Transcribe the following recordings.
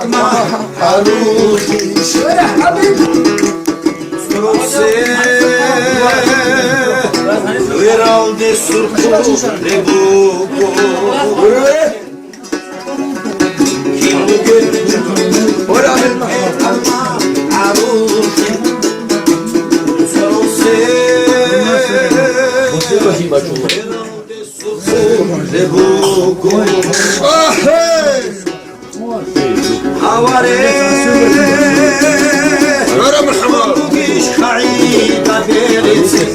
ما حروحي يا حبيبي Veralde surco le buco Ora عروحي le buco Ora محمد بوقيش خعيدة بيرتي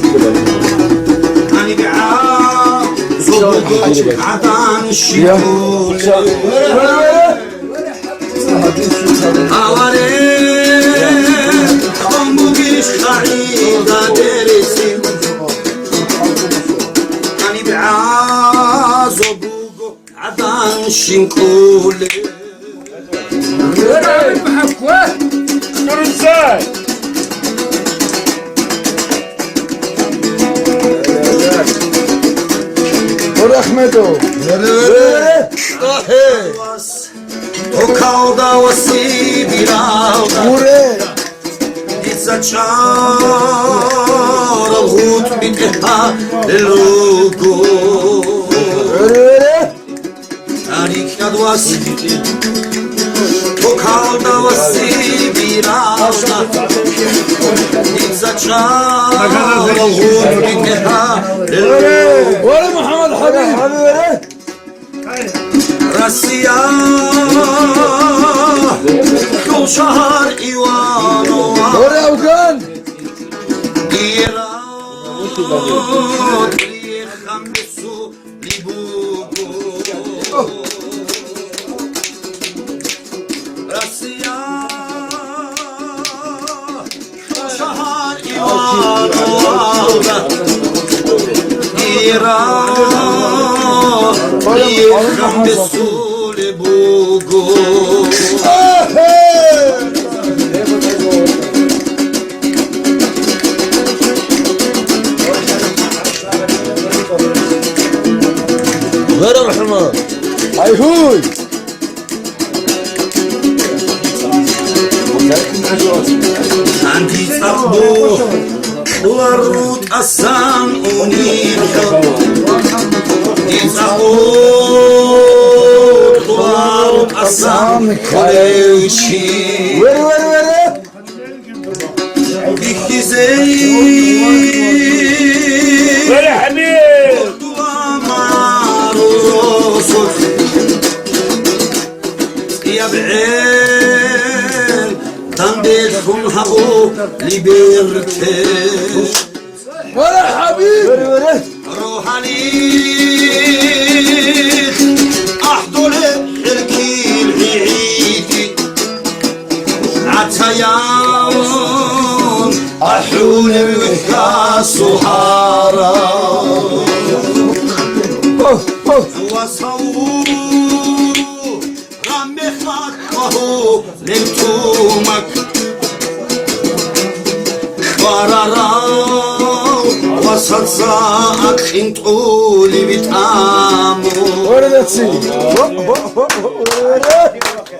أنا بعام زوجك عطان الشيول أوري بوقيش خعيدة بيرتي أنا بعام زوجك عطان الشيول Dur sen. ورحمته وكاودا وسيبيراودا وري تتشار الغوت بكها للوكو وري عليك ندواس وكاودا وسيبيراودا تتشار الغوت بكها للوكو وري محمد حبيب وري راسيا كل شهر إيوانو وري أوكان إيران خمسو لبوكو راسيا كل شهر إيوانو إيران خمسو لبوكو غير الرحمن هاي عندي صبو والروت أسام أنيخو يزعود والروت أسام خليشي وري وري وري ديكي زي Böyle Habib. يا بعين تنديكم هبو لبيرتش وري حبيب وري وري روحاني احضر حركي العيدي عتيان احول بوحكا صهارا وصور رمي خطوه لنتومك ورارا وسط ساعك انتقولي بتعامو وري ذاتسي